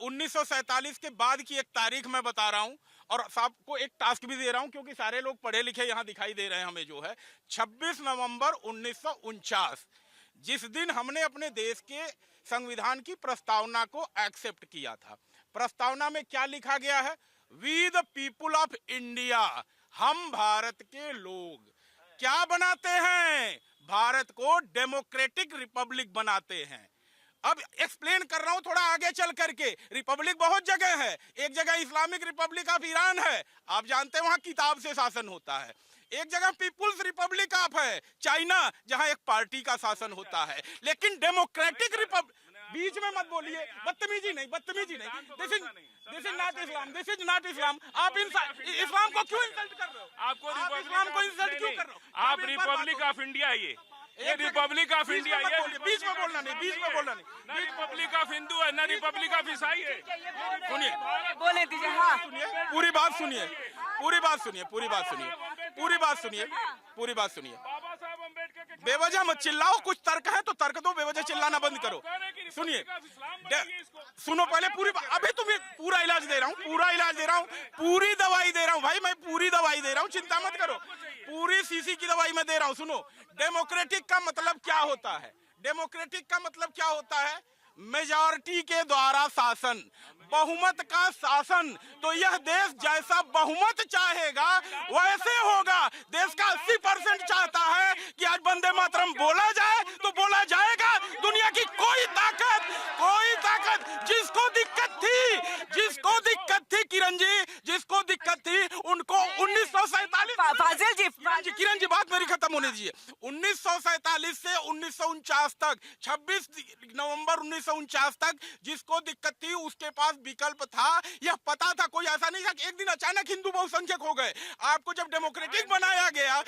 1947 के बाद की एक तारीख मैं बता रहा हूं और आपको एक टास्क भी दे रहा हूं, क्योंकि सारे लोग पढ़े लिखे यहां दिखाई दे रहे हैं हमें, जो है 26 नवंबर 1949, जिस दिन हमने अपने देश के संविधान की प्रस्तावना को एक्सेप्ट किया था। प्रस्तावना में क्या लिखा गया है? We the people of India, हम भारत के लोग क्या बनाते हैं? भारत को डेमोक्रेटिक रिपब्लिक बनाते हैं। अब एक्सप्लेन कर रहा हूं थोड़ा आगे चल करके। रिपब्लिक बहुत जगह है, एक जगह इस्लामिक रिपब्लिक ऑफ ईरान है, आप जानते हैं वहां किताब से शासन होता है। एक जगह पीपुल्स रिपब्लिक ऑफ है चाइना, जहां एक पार्टी का शासन होता है। लेकिन डेमोक्रेटिक रिपब्लिक, बीच में मत बोलिए, बदतमीजी नहीं, बदतमीजी नहीं। This is not Islam, this is not Islam. आप इस्लाम को क्यों इंसल्ट कर रहे हो? आपको इस्लाम को इंसल्ट क्यों कर रहे हो? आप रिपब्लिक ऑफ इंडिया है, ये रिपब्लिक ऑफ इंडिया है। बीच में बोलना नहीं, बीच में बोलना नहीं। ना रिपब्लिक ऑफ हिंदू है, ना रिपब्लिक ऑफ ईसाई है। सुनिए, बोले दीजिए। हाँ, पूरी बात सुनिए, पूरी बात सुनिए, पूरी बात सुनिए, पूरी बात सुनिए, पूरी बात सुनिए। बाबा साहब अम्बेडकर के बेवजह मत चिल्लाओ, कुछ तर्क है तो तर्क दो, बेवजह चिल्लाना बंद करो। सुनिए, सुनो पहले पूरी अभी तुम्हें पूरा इलाज दे रहा हूँ, पूरा इलाज दे रहा हूँ, पूरी दवाई दे रहा हूँ भाई, मैं पूरी दवाई दे रहा हूँ, चिंता मत करो, पूरी सीसी की दवाई मैं दे रहा हूँ। सुनो, डेमोक्रेटिक का मतलब क्या होता है? डेमोक्रेटिक का मतलब क्या होता है? मेजॉरिटी के द्वारा शासन, बहुमत का शासन। तो यह देश जैसा बहुमत चाहेगा वैसे होगा। देश का 80% चाहता है कि आज वंदे मातरम बोला जाए तो बोला जाएगा। दुनिया की कोई ताकत जिसको दिक्कत थी किरण जी, जिसको दिक्कत थी उनको 1947 किरण जी बात मेरी खत्म होने दीजिए। 1947 से 1949 तक, 26 नवंबर 1949 तक जिसको दिक्कत थी उसके पास विकल्प था। यह पता था, कोई ऐसा नहीं था कि एक दिन अचानक हिंदू बहुसंख्यक हो गए। आपको जब डेमोक्रेटिक बनाया गया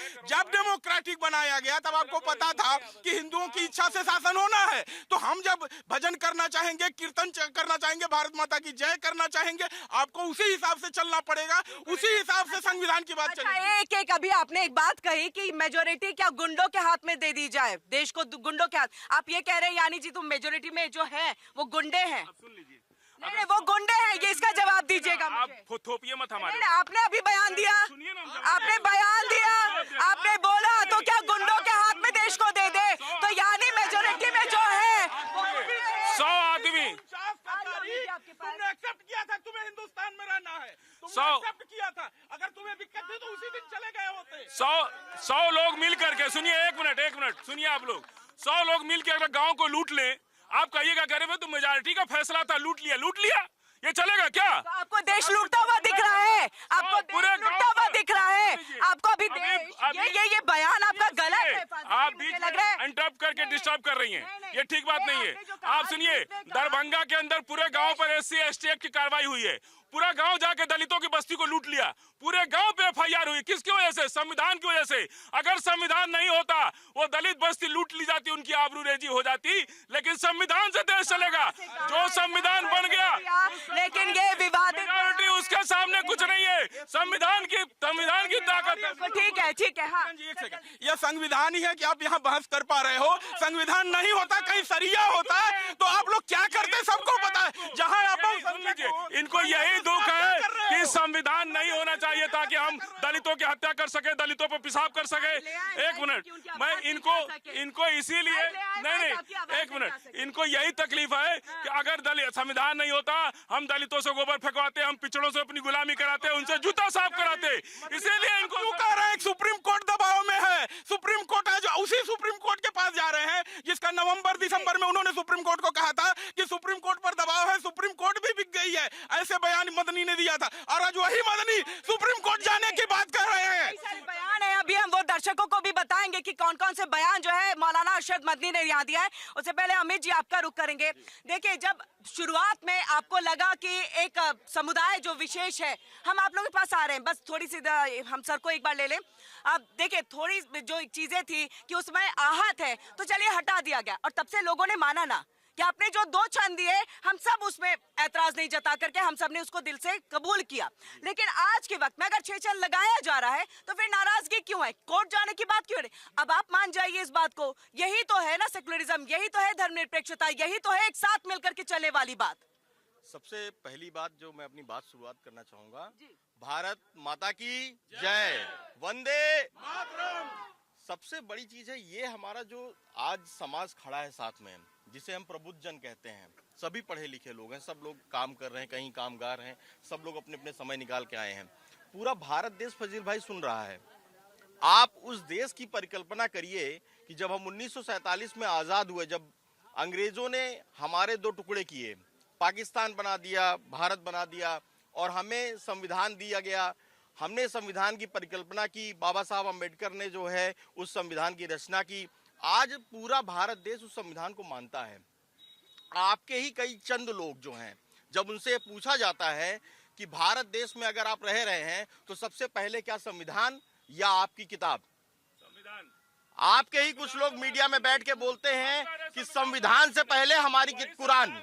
तब आपको पता था कि हिंदुओं की इच्छा से शासन होना है। तो हम जब भजन करना चाहेंगे, कीर्तन करना चाहेंगे, भारत माता की जय करना चाहेंगे, आपको उसी हिसाब से चलना पड़ेगा, उसी हिसाब से संविधान की बात चलेगी। एक अभी आपने एक बात कही कि मेजोरिटी क्या गुंडों के हाथ में दे दी जाए, देश को गुंडों के हाथ। आप ये कह रहे हैं यानी जी तुम मेजोरिटी में जो है वो गुंडे हैं? सुन लीजिए, नहीं, वो गुंडे हैं, ये इसका जवाब दीजिएगा मुझे। आप थोपिए मत हमारे। नहीं, आपने अभी बयान दिया, आपने बयान दिया, आपने बोला तो क्या गुंडों के हाथ में देश को दे दे? तो यानी मेजोरिटी में जो है 100 आदमी, तुमने एक्सेप्ट किया था, तुम्हें हिंदुस्तान में रहना है, तुमने 100 एक्सेप्ट किया था। अगर तुम्हें दिक्कत थी तो उसी दिन चले गए होते। 100 लोग मिल करके, सुनिए एक मिनट सुनिए, आप लोग 100 लोग मिल के अगर गांव को लूट ले, आप कहिएगा कह रहे तो मेजॉरिटी का फैसला था, लूट लिया, ये चलेगा क्या? तो आपको देश लूटता हुआ दिख रहा है, आपको पूरे देश लूटता हुआ दिख रहा है, आपको अभी ये बयान आपका गलत है। आप बीच में इंटरप्ट करके डिस्टर्ब कर रही हैं, ये ठीक बात नहीं है। आप सुनिए, दरभंगा के अंदर पूरे गांव पर SC ST एक्ट की कार्रवाई हुई है। पूरा गांव जाके दलितों की बस्ती को लूट लिया, पूरे गांव पे FIR हुई। किसकी वजह से? संविधान की वजह से। अगर संविधान नहीं होता, वो दलित बस्ती लूट ली जाती, उनकी आबरूरेजी हो जाती। लेकिन संविधान से देश चलेगा। जो संविधान बन गया, लेकिन ये विवादित, उसके सामने कुछ नहीं है। संविधान की ताकत है। ठीक है। हाँ, एक सेकंड, यह संविधान ही है कि आप यहाँ बहस कर पा रहे हो। संविधान नहीं होता, कहीं सरिया होता तो आप लोग क्या करते सबको पता है। जहाँ आप इनको यही दुख है कि संविधान नहीं होना चाहिए ताकि हम दलितों की हत्या कर सके, दलितों पर पेशाब कर सके। एक मिनट, मैं इनको इसीलिए नहीं, एक मिनट, इनको यही तकलीफ है कि अगर संविधान नहीं होता, हम दलितों से गोबर फेंकवाते, हम पिछड़ों से अपनी गुलामी कराते, उनसे जूता साफ कराते। इसीलिए इनको कह रहे हैं सुप्रीम कोर्ट दबाव में है। सुप्रीम कोर्ट है जो उसी सुप्रीम कोर्ट के पास जा रहे हैं जिसका नवंबर दिसंबर में उन्होंने सुप्रीम कोर्ट को कहा था कि सुप्रीम कोर्ट पर दबाव है। सुप्रीम कोर्ट भी बिक गई है, ऐसे बयान मदनी ने दिया था। और आज वही मदनी सुप्रीम कोर्ट जाने की बात कर रहे हैं। बयान है, अभी हम वो दर्शकों को भी बताएंगे कि कौन कौन से बयान जो है मौलाना अरशद मदनी ने यहाँ दिया है। उससे पहले अमित जी आपका रुख करेंगे। देखिए, जब शुरुआत में आपको लगा कि एक समुदाय जो विशेष है, हम आप लोगों के पास आ रहे हैं, बस थोड़ी सी हम सर को एक बार ले लें। अब देखिए, थोड़ी जो चीजें थी कि उसमें आहत है, तो चलिए हटा दिया गया, और तब से लोगों ने माना ना कि आपने जो 2 क्षण दिए, हम सब उसमें ऐतराज नहीं जता करके हम सब ने उसको दिल से कबूल किया। लेकिन आज के वक्त में अगर 6 क्षण लगाया जा रहा है तो फिर नाराजगी क्यों है? कोर्ट जाने की बात क्यों है? अब आप मान जाइए इस बात को, यही तो है ना सेक्युलरिज्म, यही तो है धर्मनिरपेक्षता, यही तो है एक साथ मिलकर के चले वाली बात। सबसे पहली बात जो मैं अपनी बात शुरुआत करना चाहूंगा, भारत माता की जय, वंदे मातरम। सबसे बड़ी चीज है ये हमारा जो आज समाज खड़ा है साथ में, जिसे हम प्रबुद्ध जन कहते हैं। सभी पढ़े लिखे लोग हैं, सब लोग काम कर रहे हैं, कहीं कामगार हैं, सब लोग अपने अपने समय निकाल के आए हैं। पूरा भारत देश फजील भाई सुन रहा है। आप उस देश की परिकल्पना करिए कि जब हम 1947 में आजाद हुए, जब अंग्रेजों ने हमारे दो टुकड़े किए, पाकिस्तान बना दिया, भारत बना दिया और हमें संविधान दिया गया। हमने संविधान की परिकल्पना की, बाबा साहब अम्बेडकर ने जो है उस संविधान की रचना की। आज पूरा भारत देश उस संविधान को मानता है। आपके ही कई चंद लोग जो हैं, जब उनसे पूछा जाता है कि भारत देश में अगर आप रह रहे हैं तो सबसे पहले क्या संविधान या आपकी किताब? संविधान। आपके ही कुछ लोग मीडिया में बैठ के बोलते हैं कि संविधान से पहले हमारी कुरान।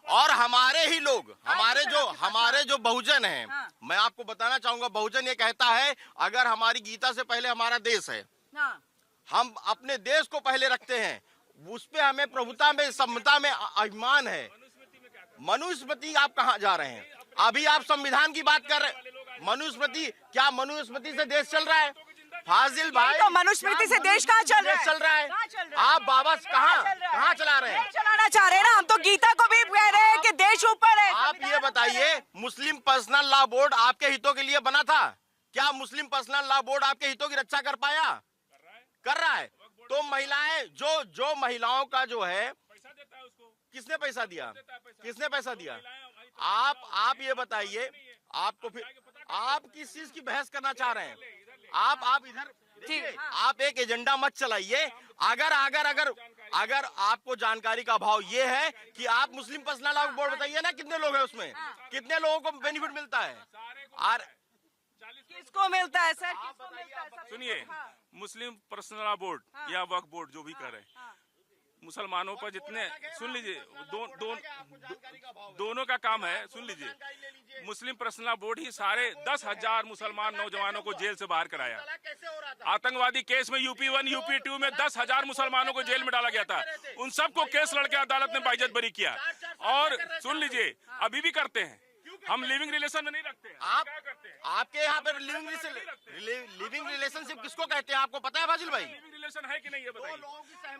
और हमारे ही लोग, हमारे जो बहुजन हैं, मैं आपको बताना चाहूंगा, बहुजन ये कहता है अगर हमारी गीता से पहले हमारा देश है, हम अपने देश को पहले रखते हैं, उस पे हमें प्रभुता में, समता में अभिमान है। मनुस्मृति आप कहाँ जा रहे हैं? अभी आप संविधान की बात कर रहे हैं। मनुस्मृति, क्या मनुस्मृति से देश चल रहा है? फाजिल भाई, तो मनुस्मृति से देश कहाँ चल रहा है? आप बाबा कहाँ चला रहे हैं? चलाना चाह रहे हैं ना, हम तो गीता को भी कह रहे हैं कि देश ऊपर है। आप ये बताइए, मुस्लिम पर्सनल लॉ बोर्ड आपके हितों के लिए बना था क्या? मुस्लिम पर्सनल लॉ बोर्ड आपके हितों की रक्षा कर पाया? कर रहा है। तो महिलाएं, जो महिलाओं का जो है, पैसा देता है उसको। किसने पैसा दिया? किसने पैसा दिया? आप ये बताइए, आपको फिर आप किस चीज की बहस करना चाह रहे हैं? आप इधर देखिए, आप एक एजेंडा मत चलाइए। अगर आपको जानकारी का अभाव ये है कि आप मुस्लिम पर्सनल लॉ बोर्ड बताइए ना, कितने लोग हैं उसमें, कितने लोगों को बेनिफिट मिलता है? और किसको मिलता है सर? किसको मिलता है? सुनिए, मुस्लिम पर्सनल लॉ बोर्ड या वक्फ बोर्ड जो भी करे, मुसलमानों पर जितने, सुन लीजिए, दोनों का काम है। सुन लीजिए, मुस्लिम पर्सनल बोर्ड ही सारे 10,000 मुसलमान नौजवानों को जेल से बाहर कराया। आतंकवादी केस में यूपी 1 यूपी 2 में 10,000 मुसलमानों को जेल में डाला गया था। उन सबको केस लड़के अदालत ने बाइज्जत बरी किया। और सुन लीजिए, अभी भी करते हैं, हम लिविंग रिलेशन में नहीं रखते हैं। आप क्या करते हैं? आपके यहाँ पे लिविंग रिलेशनशिप किसको कहते हैं, आपको पता है फाजिल भाई? लिविंग रिलेशन है कि नहीं ये बताइए।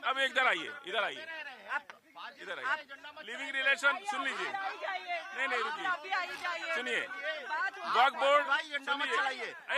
अब इधर आइए, इधर आइए। लिविंग रिलेशन सुन लीजिए, नहीं रुकिए, सुनिए। वक्फ बोर्ड,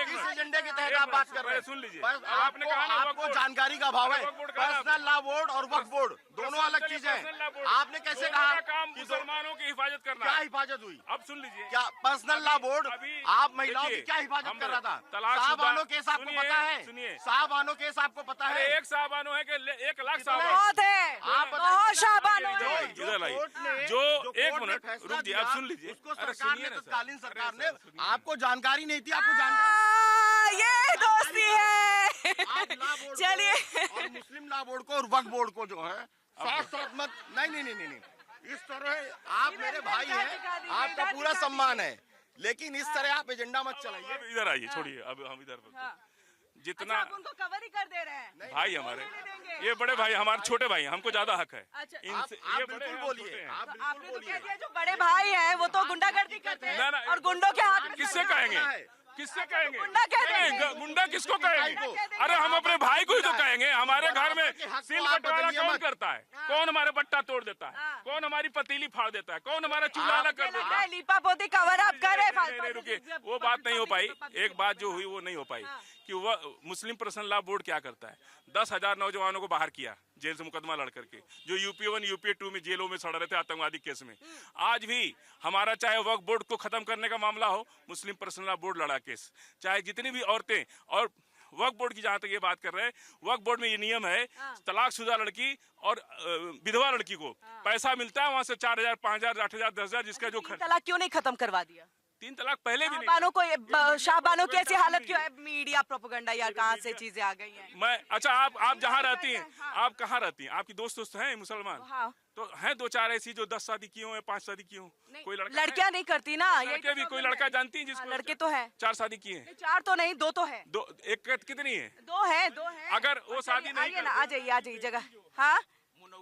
किस एजेंडे के तहत आप बात कर रहे हैं? सुन लीजिए, आपने कहा ना आपको जानकारी का अभाव है। पर्सनल लॉ बोर्ड और वक्फ बोर्ड दोनों अलग चीजें हैं। आपने कैसे कहा काम मुसलमानों की हिफाजत करना? क्या हिफाजत हुई? अब सुन लीजिए, क्या पर्सनल लॉ बोर्ड आप महिलाओं की क्या हिफाजत कर रहा था? साहबानो केस आपको पता है? सुनिए, साहबानो केस आपको पता है? एक साहबानो है कि 1 लाख साहबानो? बहुत है, बहुत शाहबानो है। इधर आइए, जो एक मिनट रुक जाइए, आप सुन लीजिए। उसको सरकार ने, तत्कालीन सरकार ने, आपको जानकारी नहीं थी, आपको जानकारी, ये दोस्ती है। चलिए, और मुस्लिम लॉ बोर्ड को और वक्फ बोर्ड को जो है शास्त्र मत, नहीं, इस तरह आप मेरे भाई हैं, आपका पूरा सम्मान है, लेकिन इस तरह आप एजेंडा मत चलाइए। इधर आइए, छोड़िए, अब हम इधर जितना आप उनको कवर ही कर दे रहे हैं। भाई हमारे, ये बड़े भाई हमारे छोटे भाई हैं, हमको ज्यादा हक है अच्छा, ये बड़े हैं, बोलिए, आप आपने तो कह दिया जो बड़े भाई हैं वो तो गुंडागर्दी करते हैं और गुंडों के हाथ में किससे कहेंगे? किससे कहेंगे? गुंडा कह देंगे। गुंडा किसको कहेंगे? अरे हम अपने भाई को ही तो कहेंगे। हमारे घर में सिल बंटवारा कौन करता है? कौन हमारे बट्टा तोड़ देता है? कौन हमारी पतीली फाड़ देता है? कौन हमारा चूल्हा अलग कर देता है? लीपा पोती कवर अप करे। नहीं रुकिए, वो बात नहीं हो पाई। एक बात जो हुई वो नहीं हो पाई कि वह मुस्लिम पर्सनल लॉ बोर्ड क्या करता है, 10,000 नौजवानों को बाहर किया जेल से मुकदमा लड़ करके, जो यूपी 1 यूपी 2 में जेलों में सड़ रहे थे आतंकवादी केस में। आज भी हमारा चाहे वक्फ बोर्ड को खत्म करने का मामला हो, मुस्लिम पर्सनल लॉ बोर्ड लड़ा केस, चाहे जितनी भी औरतें, और वक्फ बोर्ड की जहां तक ये बात कर रहे हैं, वक्फ बोर्ड में ये नियम है, तलाकशुदा लड़की और विधवा लड़की को पैसा मिलता है वहां से 4,000 5,000 8,000 10,000 जिसका जो खर्च। तलाक क्यों नहीं खत्म करवा दिया? 3 तलाक पहले भी नहीं। शाहबानो की ऐसी हालत क्यों है? मीडिया प्रोपेगेंडा यार, कहाँ से चीजें आ गई हैं? मैं, अच्छा, आप जहाँ रहती हैं, आप कहाँ रहती हैं? आपकी दोस्त हैं मुसलमान? हाँ। तो हैं 2-4 ऐसी जो 10 शादी की हो या 5 शादी की हो? कोई लड़का? लड़कियां नहीं करती ना, लड़के भी, कोई लड़का जानती है जिसको? लड़के तो है, 4 शादी की है। 4 तो नहीं, 2 तो है। एक कितनी है? 2 है। अगर वो शादी नहीं आइए ना, आ जाइए जगह। हाँ,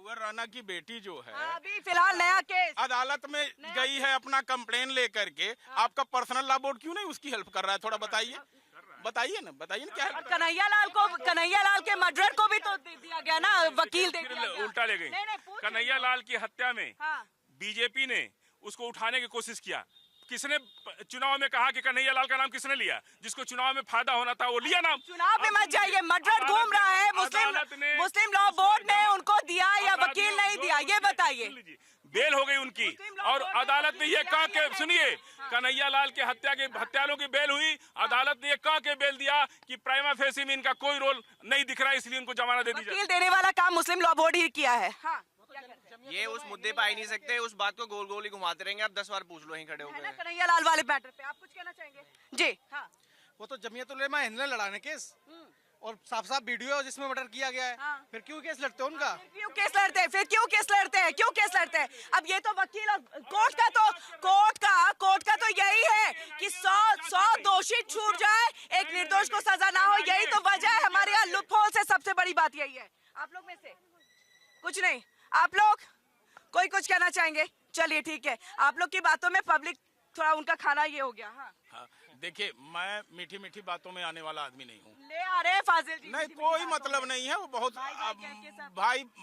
जवाहर राणा की बेटी जो है अभी फिलहाल नया केस अदालत में गई है अपना कंप्लेन लेकर के, आपका पर्सनल लॉ बोर्ड क्यों नहीं उसकी हेल्प कर रहा है? थोड़ा बताइए बताइए ना क्या है? कन्हैया लाल के मर्डर को भी तो दिया गया ना, वकील दे दिया गया। उल्टा ले गई। नहीं, पूछ कन्हैया लाल की हत्या में हाँ। बीजेपी ने उसको उठाने की कोशिश किया। किसने चुनाव में कहा कि कन्हैया लाल का नाम किसने लिया? जिसको चुनाव में फायदा होना था वो लिया नाम। चुनाव में मत जाइए, मर्डर घूम रहा है, मुस्लिम लॉ बोर्ड ने उनको दिया या वकील नहीं दिया, ये बताइए। बेल हो गई उनकी और अदालत ने ये कहा के, सुनिए, कन्हैया लाल के हत्यारों की बेल हुई। अदालत ने ये कहा के बेल दिया कि प्राइमा फेसी में इनका कोई रोल नहीं दिख रहा है, इसलिए उनको जमानत दे दी जाए। वकील देने वाला काम मुस्लिम लॉ बोर्ड ही किया है। ये उस मुद्दे पे आ ही नहीं सकते, उस बात को गोल गोल ही घुमाते रहेंगे। आप 10 बार पूछ लो, यहीं खड़े हो गए। कन्हैया लाल वाले मैटर पे आप कुछ कहना चाहेंगे? जी हाँ। वो तो जमीयत उलेमा हिंद ने लड़ाने केस और साफ साफ वीडियो है जिसमें मर्डर किया गया है। हाँ। फिर क्यों केस लड़ते हैं उनका? क्यों केस लड़ते हैं? फिर क्यों केस लड़ते हैं? अब ये तो वकील और कोर्ट का तो यही है कि 100 दोषी छूट जाए, एक निर्दोष को सजा ना हो। यही तो वजह है हमारे यहाँ लूप होल से सबसे बड़ी बात यही है। आप लोग में से कुछ नहीं, आप लोग कोई कुछ कहना चाहेंगे? चलिए ठीक है, आप लोग की बातों में पब्लिक थोड़ा उनका खाना ये हो गया। हाँ। देखिए, मैं मीठी मीठी बातों में आने वाला आदमी नहीं हूँ। ले आ रहे हैं फाजिल जी। नहीं, कोई मतलब नहीं है। वो बहुत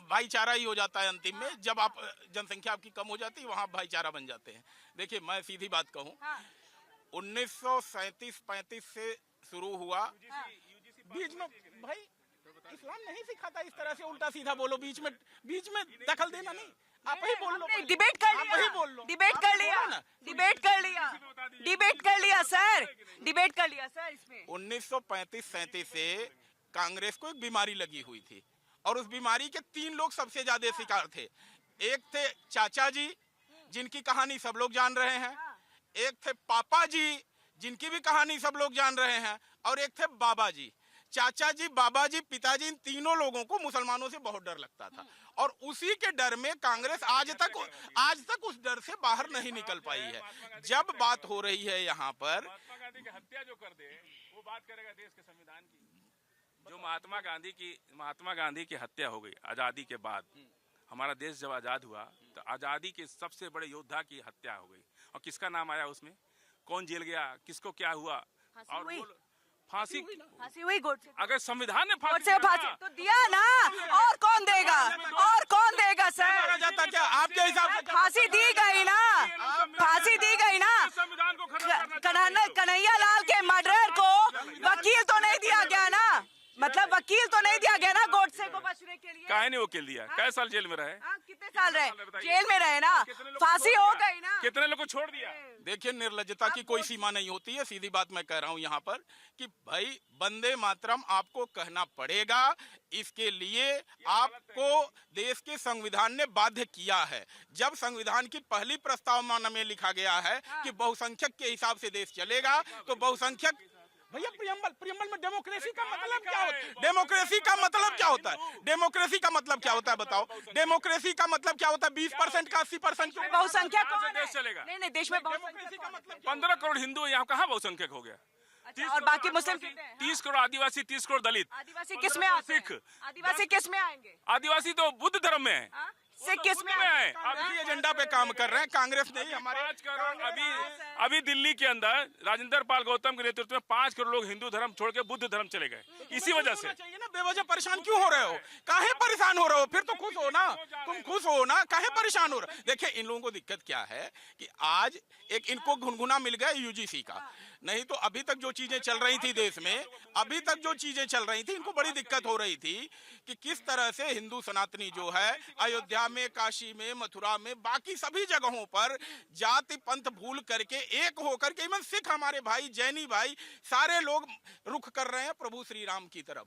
भाईचारा ही हो जाता है अंतिम में। जब आप जनसंख्या आपकी कम हो जाती है, वहाँ भाईचारा बन जाते हैं। देखिए, मैं सीधी बात कहूँ, 1937-35 से शुरू हुआ। बीच में भाई इस्लाम नहीं सिखाता इस तरह से उल्टा सीधा बोलो, बीच में दखल देना नहीं। आप ही बोल लो, डिबेट कर लिया, सर इसमें 1935-37 से कांग्रेस को एक बीमारी लगी हुई थी और उस बीमारी के 3 लोग सबसे ज्यादा शिकार थे। एक थे चाचा जी, जिनकी कहानी सब लोग जान रहे हैं। एक थे पापा जी, जिनकी भी कहानी सब लोग जान रहे हैं। और एक थे बाबा जी। चाचा जी, बाबा जी, पिताजी, इन तीनों लोगों को मुसलमानों से बहुत डर लगता था और उसी के डर में कांग्रेस आज तक उस डर से बाहर नहीं निकल पाई है। जब बात हो रही है यहाँ पर, महात्मा गांधी की हत्या जो कर दे वो बात करेगा देश के संविधान की। जो महात्मा गांधी की हत्या हो गई आजादी के बाद, हमारा देश जब आजाद हुआ तो आजादी के सबसे बड़े योद्धा की हत्या हो गई। और किसका नाम आया उसमें? कौन जेल गया? किसको क्या हुआ? और फांसी हुई गोडसे। अगर संविधान ने फांसी तो दिया ना, और कौन देगा सर? जाता क्या आपके हिसाब से? फांसी दी गई ना। संविधान को खत्म करना। कन्हैया लाल के मर्डर को वकील तो नहीं दिया गया ना, मतलब वकील तो नहीं दिया गया ना गोडसे को बचने के लिए। काहे नहीं वकील दिया? कै साल जेल में रहे? कितने साल रहे? जेल में रहे ना, फांसी हो गई ना। कितने लोग को छोड़ दिया? देखिए, निर्लज्जता की कोई सीमा नहीं होती है। सीधी बात मैं कह रहा हूं यहाँ पर कि भाई वंदे मातरम आपको कहना पड़ेगा। इसके लिए आपको देश के संविधान ने बाध्य किया है। जब संविधान की पहली प्रस्तावना में लिखा गया है कि बहुसंख्यक के हिसाब से देश चलेगा, तो बहुसंख्यक भैया प्रियम्बल में डेमोक्रेसी का मतलब क्या होता है? डेमोक्रेसी का मतलब क्या होता है? बताओ, डेमोक्रेसी का मतलब क्या होता है? 20% का 80% बहुसंख्यक देश चलेगा। नहीं, देश में डेमोक्रेसी का मतलब 15 करोड़ हिंदू यहाँ कहाँ बहुसंख्यक हो गया? और बाकी मुस्लिम 30 करोड़ आदिवासी, 30 करोड़ दलित। आदिवासी किस में आते हैं? आदिवासी किस में आएंगे? आदिवासी तो बुद्ध धर्म में है। सिख किस में है? आप इसी एजेंडा पे काम कर रहे हैं। कांग्रेस नहीं, हमारे 5 करोड़ अभी दिल्ली के अंदर राजेंद्र पाल गौतम के नेतृत्व में 5 करोड़ लोग हिंदू धर्म छोड़ के बुद्ध धर्म चले गए। इसी वजह से चाहिए ना। बेवजह परेशान क्यों हो रहे हो? काहे परेशान हो रहे हो? फिर तो खुश हो ना, तुम खुश हो ना, काहे परेशान हो रहे? देखिए, इन लोगों को दिक्कत क्या है कि आज एक इनको घुनघुना मिल गया यूजीसी का। नहीं तो अभी तक जो चीजें चल रही थी देश में, इनको बड़ी दिक्कत हो रही थी कि किस तरह से हिंदू सनातनी जो है अयोध्या में, काशी में, मथुरा में, बाकी सभी जगहों पर जाति पंथ भूल करके एक होकर के, इवन सिख हमारे भाई, जैनी भाई, सारे लोग रुख कर रहे हैं प्रभु श्री राम की तरफ,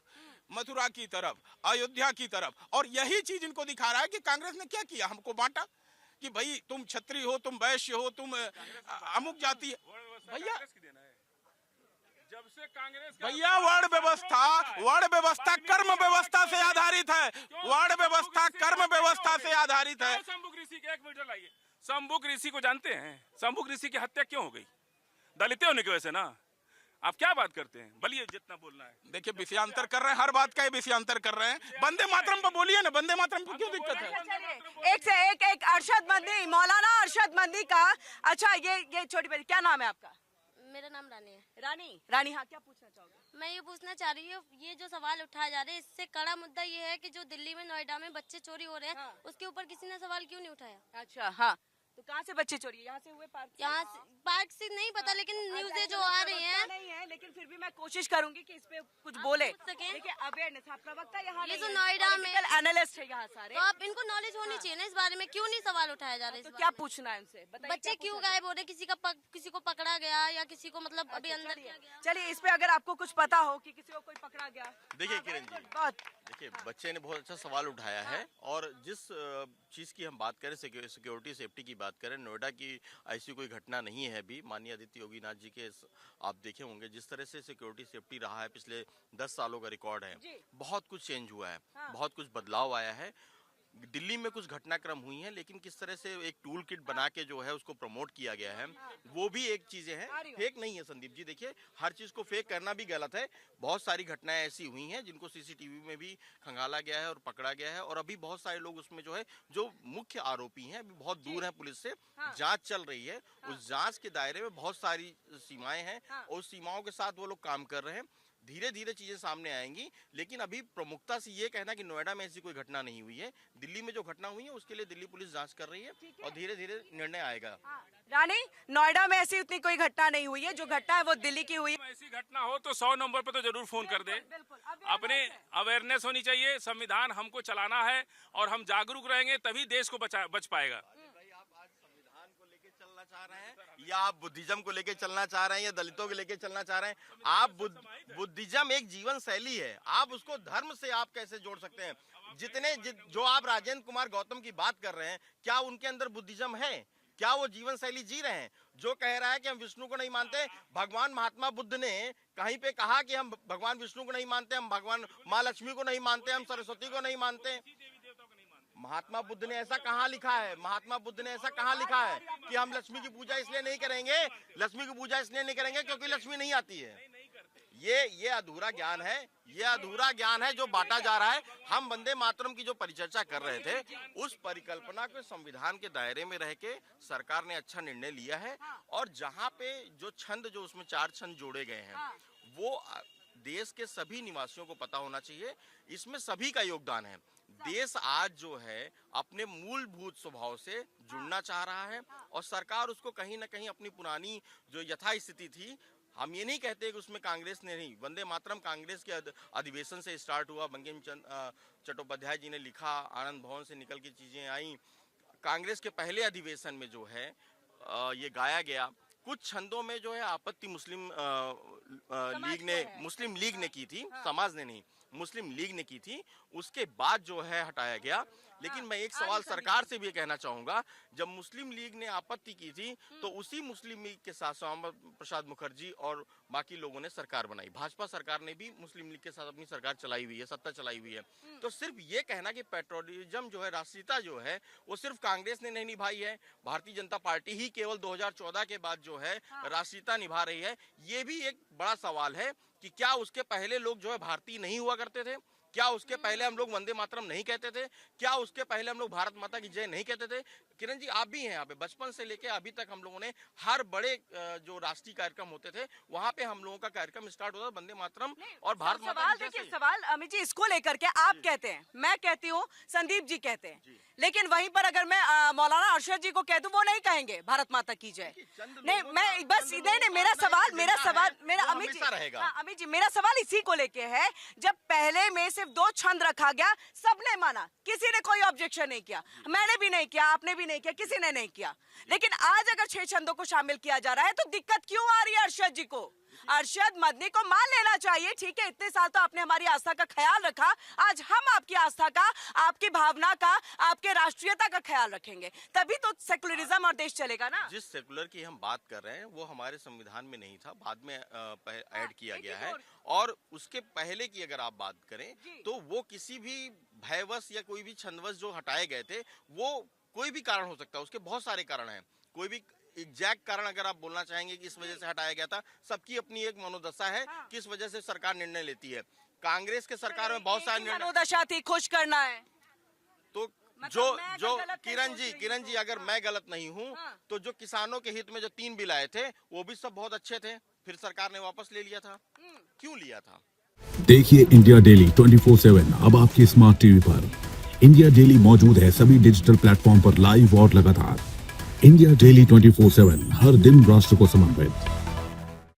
मथुरा की तरफ, अयोध्या की तरफ। और यही चीज इनको दिखा रहा है कि कांग्रेस ने क्या किया, हमको बांटा कि भाई तुम क्षत्रिय हो, तुम वैश्य हो, तुम अमुक जाति। भैया वर्ण व्यवस्था कर्म व्यवस्था से आधारित है। वर्ण व्यवस्था कर्म व्यवस्था से आधारित है। शंभुक ऋषि के 1 मिनट लाइए। शंभुक ऋषि को जानते हैं? शंभुक ऋषि की हत्या क्यों हो गई? दलित होने की वजह से ना। आप क्या बात करते हैं? बोलिए जितना बोलना है। देखिए विषयांतर कर रहे हैं, हर बात का ही विषयांतर कर रहे हैं। वंदे मातरम पर बोलिए ना, वंदे मातरम पर क्यों दिक्कत है? चलिए एक से एक अरशद मदनी, मौलाना अरशद मदनी का। अच्छा ये छोटी बेटी, क्या नाम है आपका? मेरा नाम रानी है। रानी, हाँ क्या पूछना चाहोगे? मैं ये पूछना चाह रही हूँ, ये जो सवाल उठाए जा रहे हैं, इससे कड़ा मुद्दा ये है कि जो दिल्ली में, नोएडा में बच्चे चोरी हो रहे हैं, हाँ। उसके ऊपर किसी ने सवाल क्यों नहीं उठाया? अच्छा हाँ, तो कहाँ से बच्चे चोरी? यहाँ से हुए पार्क से? यहाँ से पार्क से नहीं पता, लेकिन न्यूज़ें जो आ रही हैं, नहीं है, लेकिन फिर भी मैं कोशिश करूंगी कि इस पे कुछ बोले। पूछ सकें? देखिए अवेयरनेस, आप प्रवक्ता यहाँ ये नहीं जो है, नोएडा में- पॉलिटिकल एनालिस्ट है यहाँ सारे, तो आप इनको नॉलेज होनी चाहिए ना इस बारे में, क्यों नहीं सवाल उठाया जा रहा है इस तो बारे क्या में? पूछना है उनसे? बताइए बच्चे क्या क्यों पूछना गायब हो रहे? किसी को पकड़ा गया या किसी को मतलब अभी अंदर चलिए, किया गया? चलिए इस पे अगर आपको कुछ पता हो कि किसी को कोई पकड़ा गया। देखिए हाँ, किरण very जी, good, बहुत देखिए बच्चे ने बहुत अच्छा सवाल उठाया है। और जिस चीज की हम बात करें, सिक्योरिटी सेफ्टी की बात करें, नोएडा की ऐसी कोई घटना नहीं है अभी। माननीय आदित्य योगीनाथ जी के आप देखे होंगे जिस तरह से सिक्योरिटी सेफ्टी रहा है, पिछले 10 सालों का रिकॉर्ड है। जी। बहुत कुछ चेंज हुआ है, हाँ। बहुत कुछ बदलाव आया है। दिल्ली में कुछ घटनाक्रम हुई हैं, लेकिन किस तरह से एक टूल किट बना के जो है उसको प्रमोट किया गया है, वो भी एक चीजें हैं। फेक नहीं है संदीप जी, देखिए हर चीज को फेक करना भी गलत है। बहुत सारी घटनाएं ऐसी हुई हैं जिनको सीसीटीवी में भी खंगाला गया है और पकड़ा गया है, और अभी बहुत सारे लोग उसमें जो है, जो मुख्य आरोपी हैं, अभी बहुत दूर हैं पुलिस से। जांच चल रही है, उस जांच के दायरे में बहुत सारी सीमाएं हैं, और उस सीमाओं के साथ वो लोग काम कर रहे हैं। धीरे धीरे चीजें सामने आएंगी, लेकिन अभी प्रमुखता से ये कहना कि नोएडा में ऐसी कोई घटना नहीं हुई है। दिल्ली में जो घटना हुई है उसके लिए दिल्ली पुलिस जांच कर रही है, और धीरे धीरे निर्णय आएगा। रानी, नोएडा में ऐसी उतनी कोई घटना नहीं हुई है, जो घटना है वो दिल्ली की हुई है। ऐसी घटना हो तो 100 नंबर पर तो जरूर फोन कर दे। अपने अवेयरनेस होनी चाहिए, संविधान हमको चलाना है और हम जागरूक रहेंगे तभी देश को बच पाएगा। चलना चाह रहे हैं, या आप बुद्धिज्म को लेके चलना चाह रहे हैं, या दलितों को लेके चलना चाह रहे हैं? आप बुद्धिज्म एक जीवन शैली है, आप उसको धर्म से आप कैसे जोड़ सकते हैं? जो आप राजेंद्र कुमार गौतम की बात कर रहे हैं, क्या उनके अंदर बुद्धिज्म है? क्या वो जीवन शैली जी रहे हैं? जो कह रहा है कि हम विष्णु को नहीं मानते, भगवान महात्मा बुद्ध ने कहीं पे कहा कि हम भगवान विष्णु को नहीं मानते, हम भगवान माँ लक्ष्मी को नहीं मानते, हम सरस्वती को नहीं मानते। महात्मा बुद्ध ने ऐसा कहाँ लिखा है? महात्मा बुद्ध ने ऐसा कहाँ लिखा है कि हम लक्ष्मी की पूजा इसलिए नहीं करेंगे, लक्ष्मी की पूजा इसलिए नहीं करेंगे क्योंकि लक्ष्मी नहीं आती है? ये अधूरा ज्ञान है, ये अधूरा ज्ञान है जो बांटा जा रहा है। हम वंदे मातरम की जो परिचर्चा कर रहे थे, उस परिकल्पना को संविधान के दायरे में रह के सरकार ने अच्छा निर्णय लिया है। और जहाँ पे जो छंद, जो उसमें 4 छंद जोड़े गए हैं, वो देश के सभी निवासियों को पता होना चाहिए। इसमें सभी का योगदान है। देश आज जो है अपने मूलभूत स्वभाव से जुड़ना चाह रहा है, और सरकार उसको कहीं ना कहीं अपनी पुरानी जो यथास्थिति थी, हम ये नहीं कहते कि उसमें कांग्रेस ने नहीं, वंदे मातरम कांग्रेस के अधिवेशन से स्टार्ट हुआ, बंकिम चंद्र चट्टोपाध्याय जी ने लिखा, आनंद भवन से निकल के चीजें आई, कांग्रेस के पहले अधिवेशन में जो है ये गाया गया। कुछ छंदों में जो है आपत्ति मुस्लिम लीग ने की थी, समाज ने नहीं, मुस्लिम लीग ने की थी। उसके बाद जो है हटाया गया। लेकिन मैं एक सवाल सरकार से भी कहना चाहूंगा, जब मुस्लिम लीग ने आपत्ति की थी तो उसी मुस्लिम लीग के साथ श्यामा प्रसाद मुखर्जी और बाकी लोगों ने सरकार बनाई। भाजपा सरकार ने भी मुस्लिम लीग के साथ अपनी सरकार चलाई हुई है, सत्ता चलाई हुई है। तो सिर्फ ये कहना कि पेट्रोलिज्म जो है, राष्ट्रीयता जो है, वो सिर्फ कांग्रेस ने नहीं निभाई है, भारतीय जनता पार्टी ही केवल 2014 के बाद जो है राष्ट्रीयता निभा रही है। ये भी एक बड़ा सवाल है कि क्या उसके पहले लोग जो है भारतीय नहीं हुआ करते थे? क्या उसके पहले हम लोग वंदे मातरम नहीं कहते थे? क्या उसके पहले हम लोग भारत माता की जय नहीं कहते थे? किरण जी, आप भी हैं यहाँ पे, बचपन से लेके अभी तक हम लोगों ने हर बड़े जो राष्ट्रीय कार्यक्रम होते थे, वहाँ पे हम लोगों का कार्यक्रम स्टार्ट होता था वंदे मातरम और भारत माता की जय से। देखिए सवाल अमित जी इसको लेकर के आप कहते हैं, मैं कहती हूँ, संदीप जी कहते हैं, लेकिन वहीं पर अगर मैं मौलाना अरशद जी को कह दूं, वो नहीं कहेंगे भारत माता की जय। नहीं, मैं बस नहीं, मेरा सवाल मेरा अमित जी मेरा सवाल इसी को लेके है। जब पहले में सिर्फ 2 छंद रखा गया, सबने माना, किसी ने कोई ऑब्जेक्शन नहीं किया, मैंने भी नहीं किया, आपने भी नहीं किया, किसी ने नहीं किया। लेकिन आज अगर 6 छंदों को शामिल किया जा रहा है तो दिक्कत क्यों आ रही है अरशद जी को? अरशद मदनी को मान लेना चाहिए, ठीक है, इतने साल तो आपने हमारी आस्था का ख्याल रखा, आज हम आपकी आस्था का, आपकी भावना का, आपके राष्ट्रीयता का ख्याल रखेंगे, तभी तो सेकुलरिज्म और देश चलेगा ना। जिस सेकुलर की हम बात कर रहे हैं वो हमारे संविधान में नहीं था, बाद में ऐड किया गया है। और उसके पहले की अगर आप बात करें तो वो किसी भी भयवश या कोई भी छंदवश जो हटाए गए थे, वो कोई भी कारण हो सकता है, उसके बहुत सारे कारण हैं। कोई भी एग्जैक्ट कारण अगर आप बोलना चाहेंगे कि इस वजह से हटाया गया था, सबकी अपनी एक मनोदशा है किस वजह से सरकार निर्णय लेती है। कांग्रेस के सरकार में बहुत सारे निर्णय, मनोदशा थी, खुश करना है। तो मतलब मैं जो अगर गलत नहीं किरण जी अगर मैं गलत नहीं हूँ तो जो किसानों के हित में जो 3 बिल आए थे वो भी सब बहुत अच्छे थे, फिर सरकार ने वापस ले लिया था। क्यों लिया था? देखिए इंडिया डेली 24/7 अब आपकी स्मार्ट टीवी पर। इंडिया डेली मौजूद है सभी डिजिटल प्लेटफॉर्म पर लाइव और लगातार। इंडिया डेली 24/7 हर दिन राष्ट्र को समर्पित।